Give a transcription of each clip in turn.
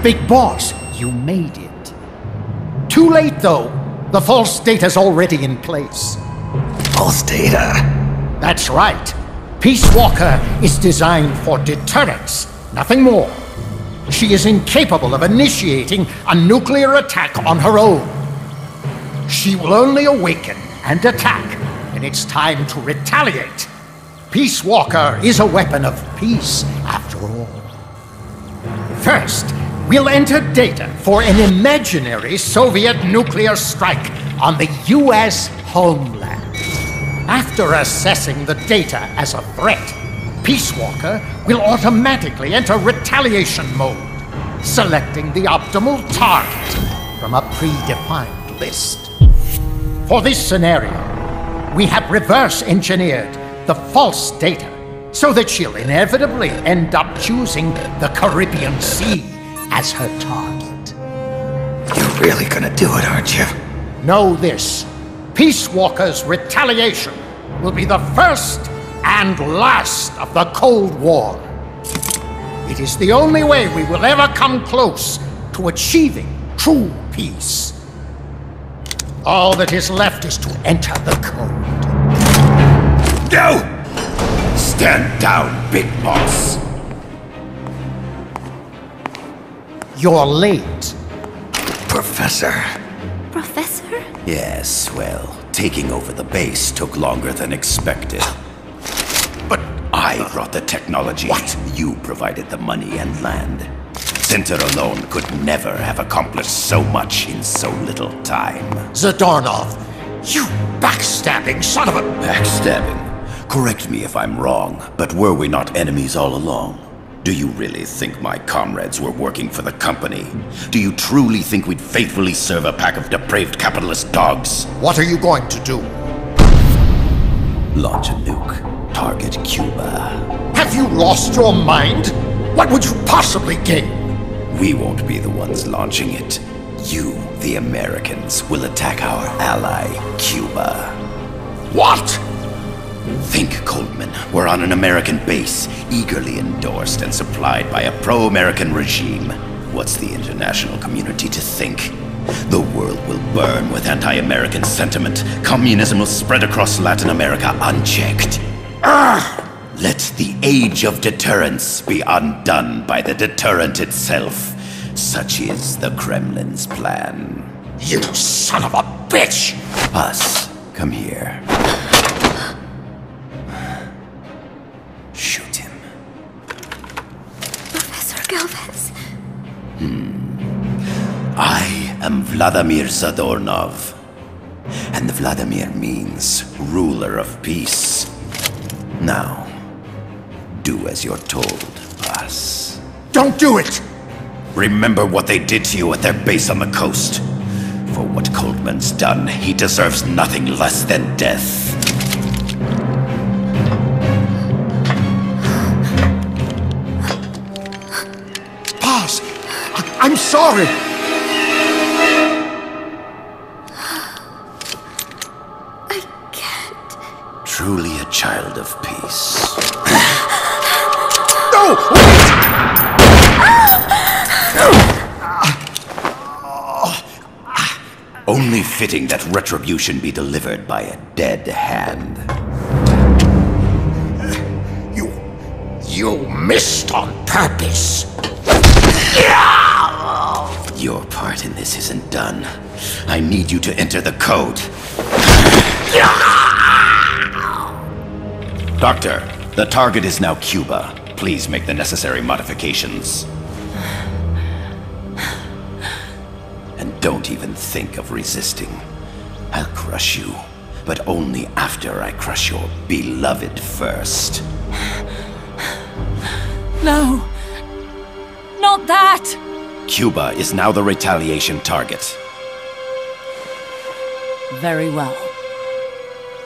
Big Boss, you made it. Too late, though. The false data's already in place. False data? That's right. Peace Walker is designed for deterrence, nothing more. She is incapable of initiating a nuclear attack on her own. She will only awaken and attack when it's time to retaliate. Peace Walker is a weapon of peace, after all. First, we'll enter data for an imaginary Soviet nuclear strike on the US homeland. After assessing the data as a threat, Peace Walker will automatically enter retaliation mode, selecting the optimal target from a predefined list. For this scenario, we have reverse engineered the false data so that she'll inevitably end up choosing the Caribbean Sea as her target. You're really gonna do it, aren't you? Know this. Peace Walker's retaliation will be the first and last of the Cold War. It is the only way we will ever come close to achieving true peace. All that is left is to enter the code. No! Stand down, Big Boss. You're late. Professor. Professor? Yes, well, taking over the base took longer than expected. But I brought the technology. What? You provided the money and land. Center alone could never have accomplished so much in so little time. Zadornov, you backstabbing son of a... Backstabbing? Correct me if I'm wrong, but were we not enemies all along? Do you really think my comrades were working for the company? Do you truly think we'd faithfully serve a pack of depraved capitalist dogs? What are you going to do? Launch a nuke. Target Cuba. Have you lost your mind? What would you possibly gain? We won't be the ones launching it. You, the Americans, will attack our ally, Cuba. What? Think, Coldman. We're on an American base, eagerly endorsed and supplied by a pro-American regime. What's the international community to think? The world will burn with anti-American sentiment. Communism will spread across Latin America unchecked. Let the age of deterrence be undone by the deterrent itself. Such is the Kremlin's plan. You son of a bitch! Us, come here. Shoot him. Professor Galvez? I am Vladimir Zadornov. And Vladimir means ruler of peace. Now, do as you're told, boss. Don't do it! Remember what they did to you at their base on the coast. For what Coldman's done, he deserves nothing less than death. Boss, I'm sorry! I can't. Truly a child of peace. No! Wait! Only fitting that retribution be delivered by a dead hand. You missed on purpose. Your part in this isn't done. I need you to enter the code. Doctor, the target is now Cuba. Please make the necessary modifications. And don't even think of resisting. I'll crush you, but only after I crush your beloved first. No. Not that! Cuba is now the retaliation target. Very well.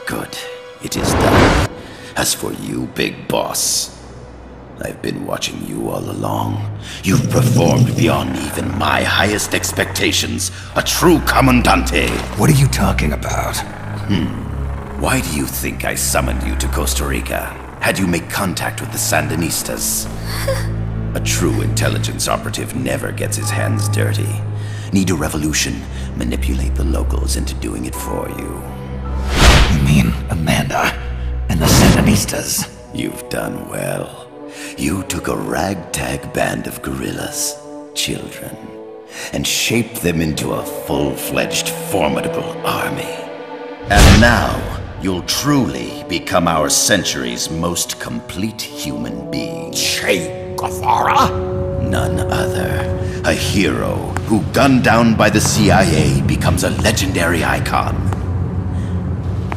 Good. It is done. As for you, Big Boss, I've been watching you all along. You've performed beyond even my highest expectations. A true comandante. What are you talking about? Why do you think I summoned you to Costa Rica? Had you make contact with the Sandinistas? A true intelligence operative never gets his hands dirty. Need a revolution? Manipulate the locals into doing it for you. You mean Amanda and the Sandinistas? You've done well. You took a ragtag band of guerrillas, children, and shaped them into a full-fledged, formidable army. And now, you'll truly become our century's most complete human being. Che Guevara? None other. A hero who, gunned down by the CIA, becomes a legendary icon.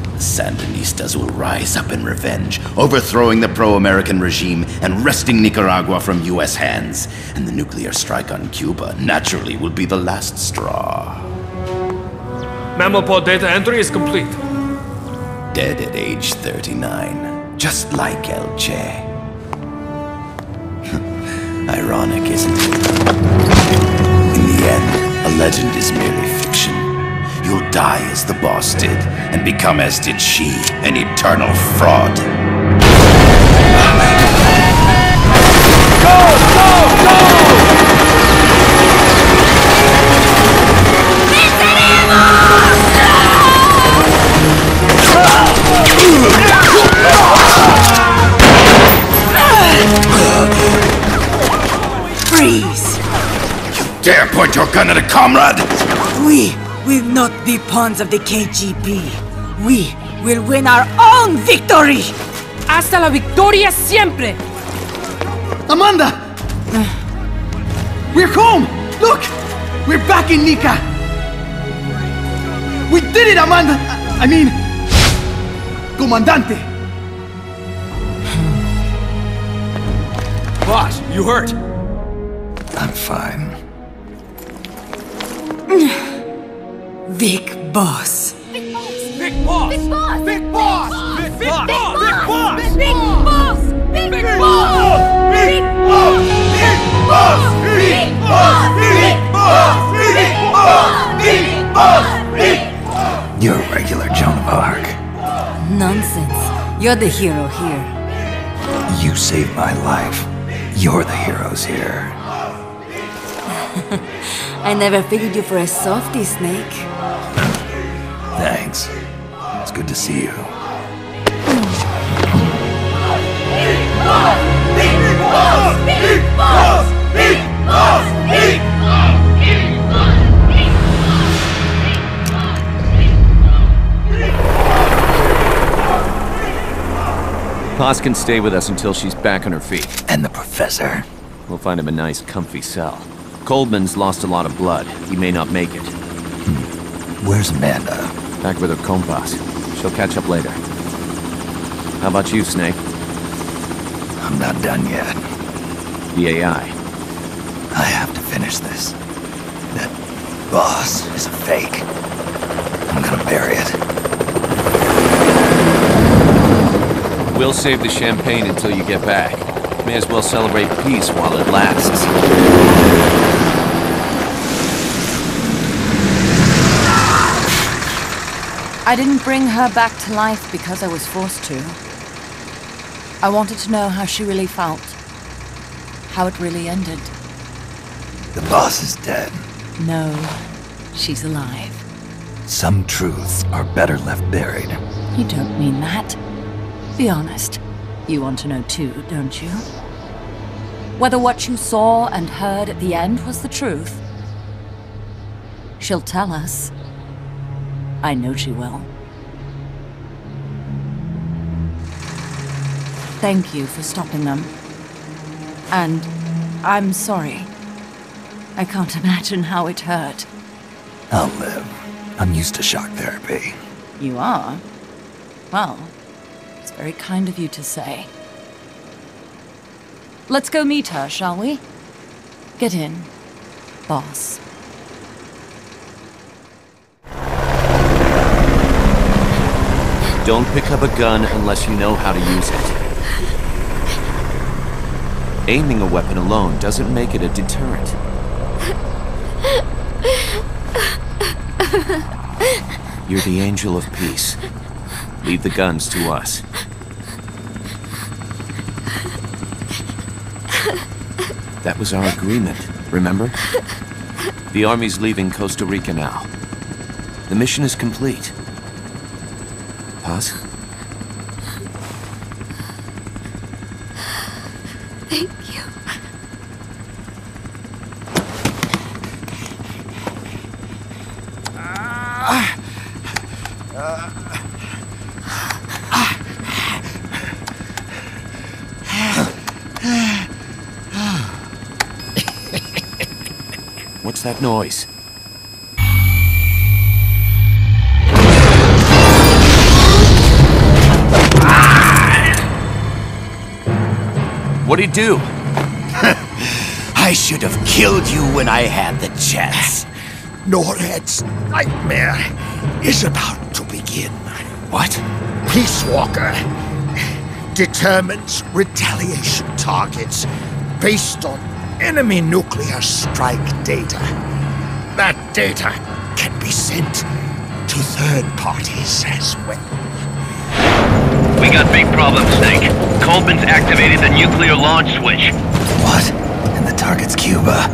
The Sandinistas will rise up in revenge, overthrowing the pro-American regime and wresting Nicaragua from US hands. And the nuclear strike on Cuba, naturally, will be the last straw. Mammal pod data entry is complete. Dead at age 39, just like El Che. Ironic, isn't it? In the end, a legend is merely fiction. You'll die as the boss did, and become as did she, an eternal fraud. Go! Freeze! You dare point your gun at a comrade? We will not be pawns of the KGB. We will win our own victory! Hasta la victoria siempre! Amanda! We're home! Look! We're back in Nika! We did it, Amanda! I mean... Comandante! Boss, you hurt? I'm fine. Big boss. Big boss! Big boss! Big boss! Big boss! Big boss! Big boss! Big Big boss! boss! Big boss! Big boss! Big boss! Big boss! Big boss! Big boss! You're a regular Joan of Arc. Nonsense. You're the hero here. You saved my life. You're the heroes here. I never figured you for a softie, Snake. Thanks. It's good to see you. Paz can stay with us until she's back on her feet. And the professor? We'll find him a nice, comfy cell. Coldman's lost a lot of blood. He may not make it. Where's Amanda? Back with her compas. She'll catch up later. How about you, Snake? I'm not done yet. The AI. I have to finish this. That boss is a fake. I'm gonna bury it. We'll save the champagne until you get back. May as well celebrate peace while it lasts. I didn't bring her back to life because I was forced to. I wanted to know how she really felt. How it really ended. The boss is dead. No, she's alive. Some truths are better left buried. You don't mean that. Be honest. You want to know too, don't you? Whether what you saw and heard at the end was the truth. She'll tell us. I know she will. Thank you for stopping them. And I'm sorry. I can't imagine how it hurt. I'll live. I'm used to shock therapy. You are? Well, it's very kind of you to say. Let's go meet her, shall we? Get in, boss. Don't pick up a gun unless you know how to use it. Aiming a weapon alone doesn't make it a deterrent. You're the angel of peace. Leave the guns to us. That was our agreement, remember? The Army's leaving Costa Rica now. The mission is complete. Paz? Thank you. What's that noise? What'd he do? I should have killed you when I had the chance. NORAD's nightmare is about to begin. What? Peace Walker determines retaliation targets based on enemy nuclear strike data. That data can be sent to third parties as well. We got big problems, Snake. Coleman's activated the nuclear launch switch. What? And the target's Cuba.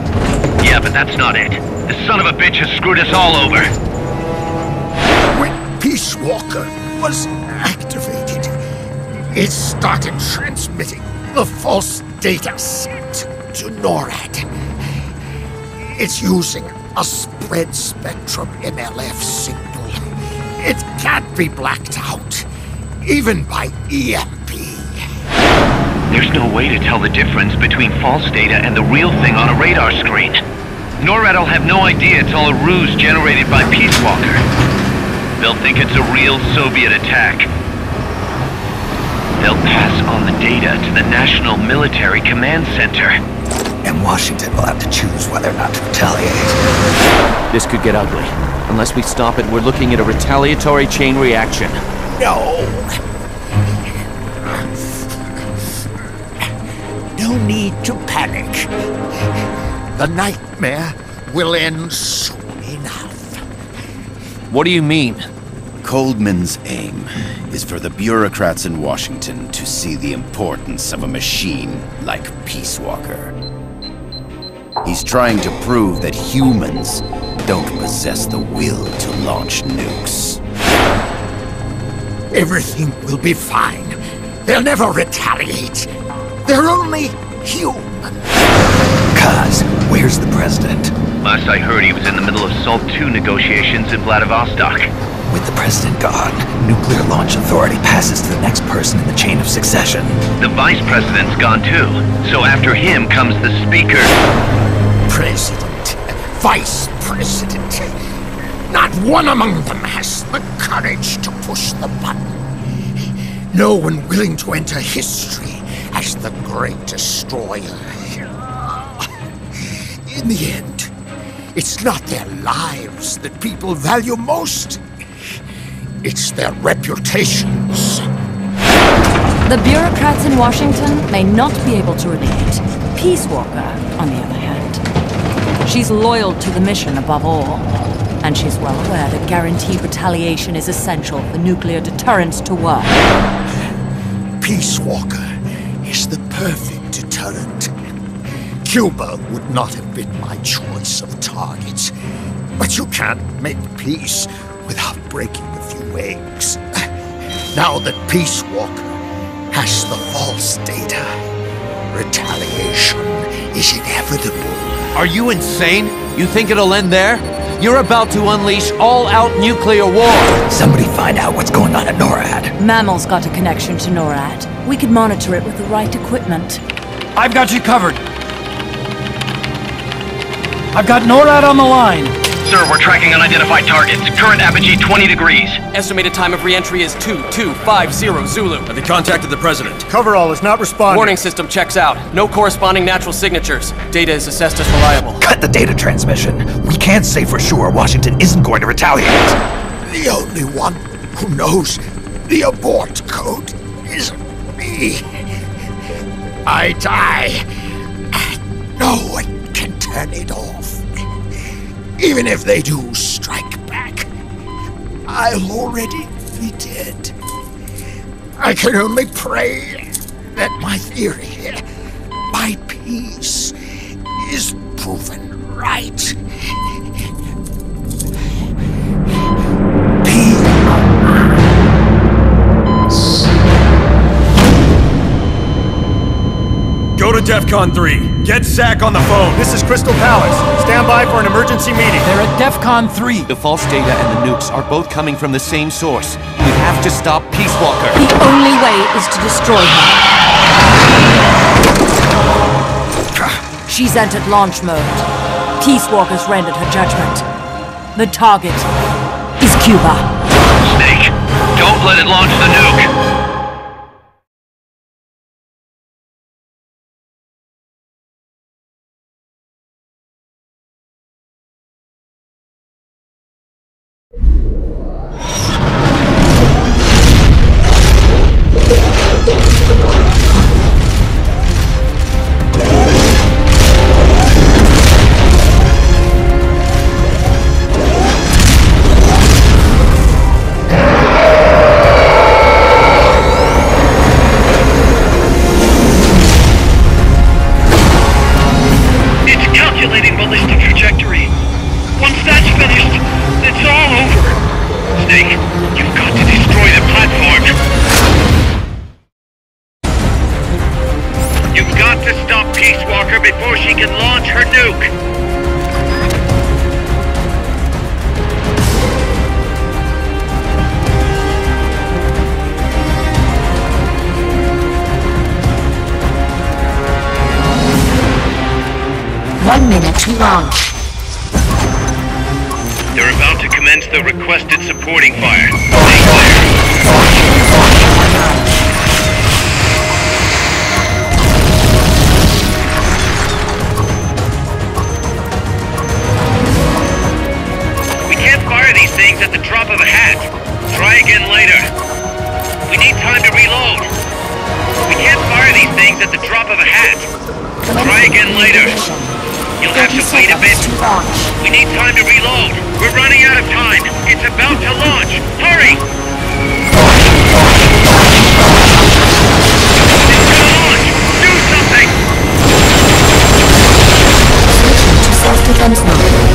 Yeah, but that's not it. This son of a bitch has screwed us all over. When Peace Walker was activated, it started transmitting the false data set to NORAD. It's using a spread spectrum MLF signal. It can't be blacked out, even by EMP. There's no way to tell the difference between false data and the real thing on a radar screen. NORAD will have no idea it's all a ruse generated by Peace Walker. They'll think it's a real Soviet attack. They'll pass on the data to the National Military Command Center. And Washington will have to choose whether or not to retaliate. This could get ugly. Unless we stop it, we're looking at a retaliatory chain reaction. No. No need to panic. The nightmare will end soon enough. What do you mean? Coldman's aim is for the bureaucrats in Washington to see the importance of a machine like Peace Walker. He's trying to prove that humans don't possess the will to launch nukes. Everything will be fine. They'll never retaliate. They're only human. Kaz, where's the president? Last I heard, he was in the middle of SALT II negotiations in Vladivostok. With the president gone, Nuclear Launch Authority passes to the next person in the chain of succession. The vice president's gone too. So after him comes the speaker. President, vice president. Not one among them has the courage to push the button. No one willing to enter history as the great destroyer. In the end, it's not their lives that people value most. It's their reputations. The bureaucrats in Washington may not be able to relate. Peace Walker, on the other hand. She's loyal to the mission above all. And she's well aware that guaranteed retaliation is essential for nuclear deterrence to work. Peace Walker is the perfect deterrent. Cuba would not have been my choice of targets. But you can't make peace without breaking a few eggs. Now that Peace Walker has the false data, retaliation is inevitable. Are you insane? You think it'll end there? You're about to unleash all-out nuclear war! Somebody find out what's going on at NORAD. Mammal's got a connection to NORAD. We could monitor it with the right equipment. I've got you covered. I've got NORAD on the line. Sir, we're tracking unidentified targets. Current apogee 20 degrees. Estimated time of re-entry is 2250 Zulu. Have they contacted the president? Coverall is not responding. Warning system checks out. No corresponding natural signatures. Data is assessed as reliable. Cut the data transmission. We can't say for sure Washington isn't going to retaliate. The only one who knows the abort code is me. I die, and no one can turn it off. Even if they do strike back, I'll already be dead. I can only pray that my theory, my peace, is proven right. Go to DEFCON 3. Get Zack on the phone. This is Crystal Palace. Stand by for an emergency meeting. They're at DEFCON 3. The false data and the nukes are both coming from the same source. We have to stop Peace Walker. The only way is to destroy her. She's entered launch mode. Peace Walker's rendered her judgment. The target is Cuba. Snake, don't let it launch the nuke. Before she can launch her nuke! One minute to launch. They're about to commence the requested supporting fire. Stay clear. These things at the drop of a hat. Try again later. We need time to reload. We can't fire these things at the drop of a hat. Try again later. You'll have to wait a bit. We need time to reload. We're running out of time. It's about to launch. Hurry! It's gonna launch! Do something! Self-defense mode.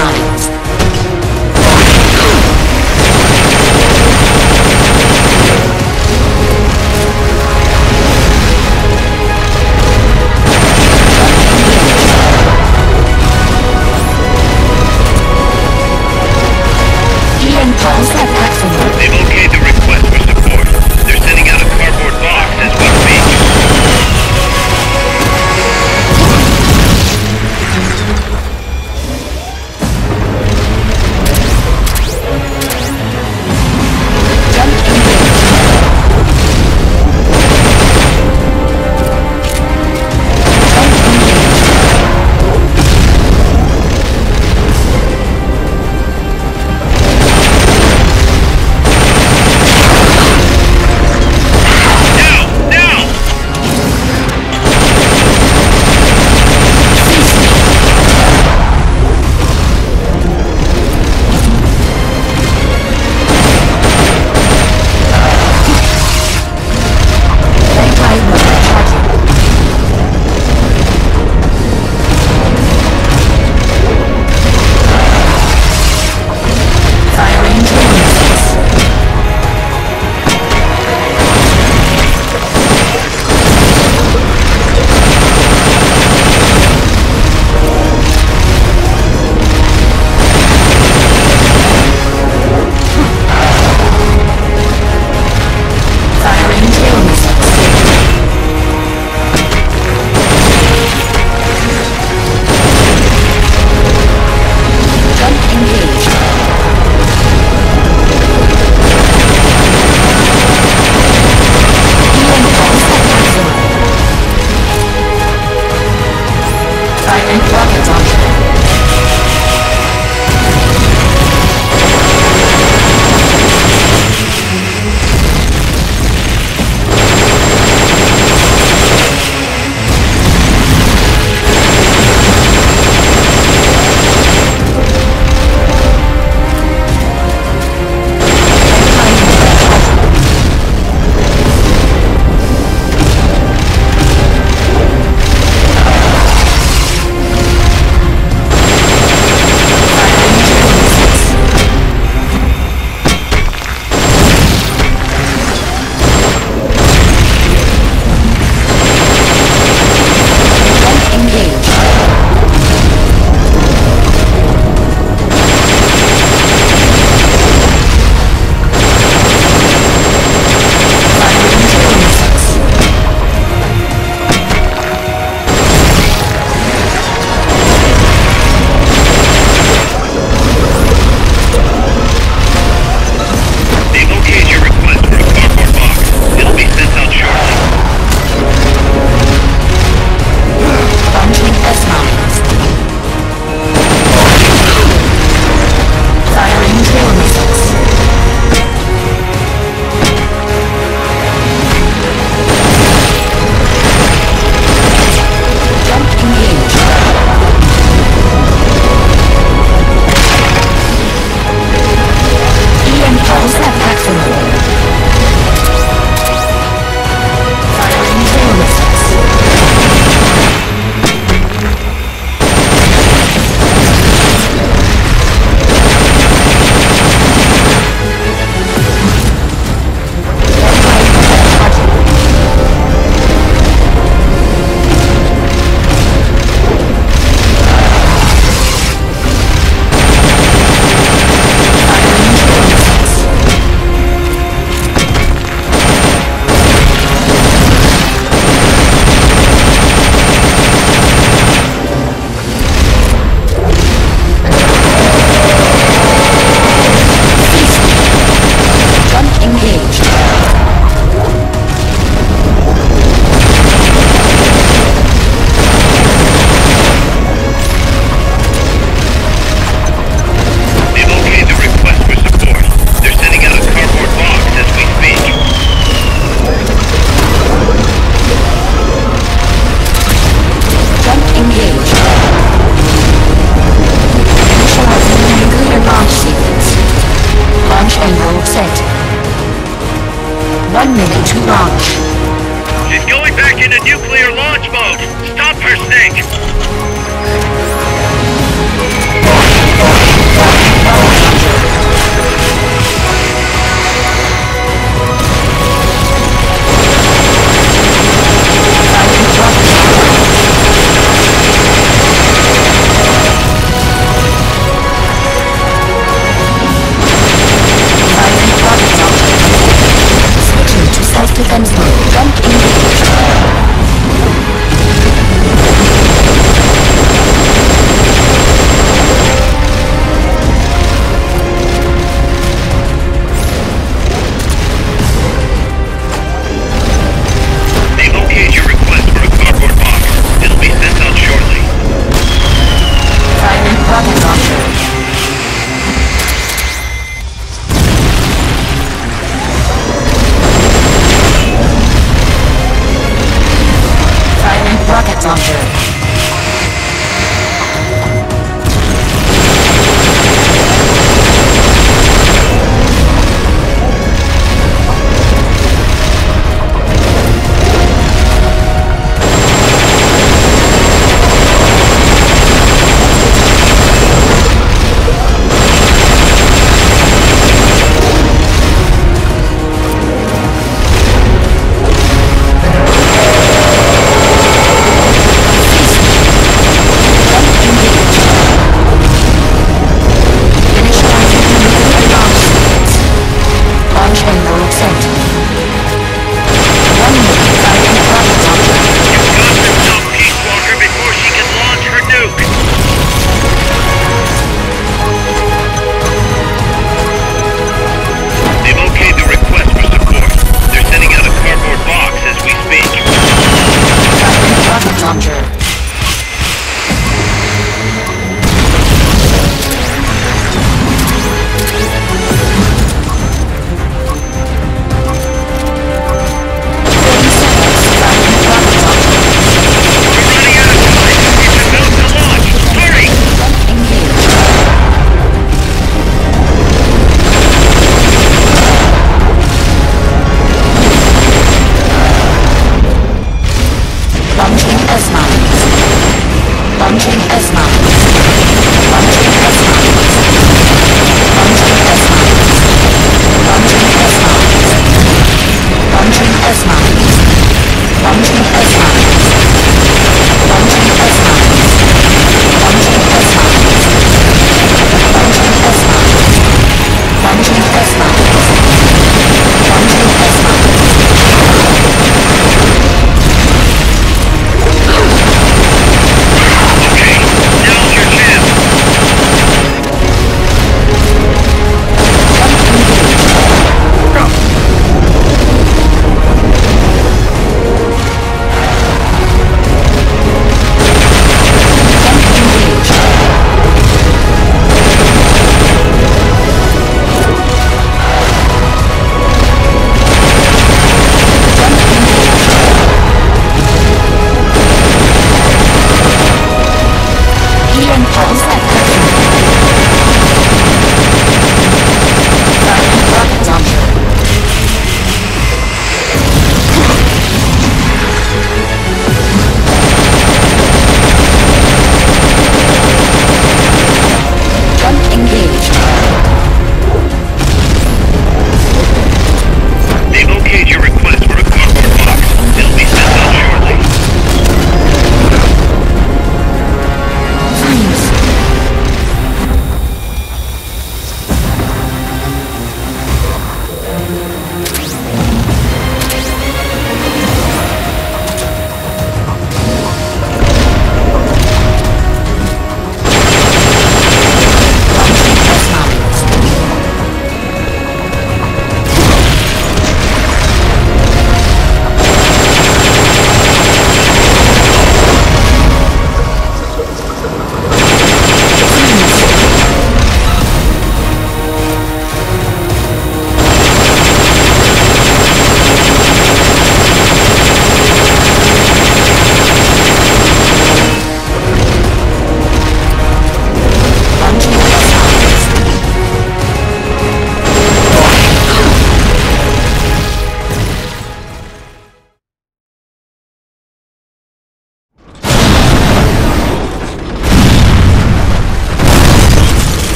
streamline.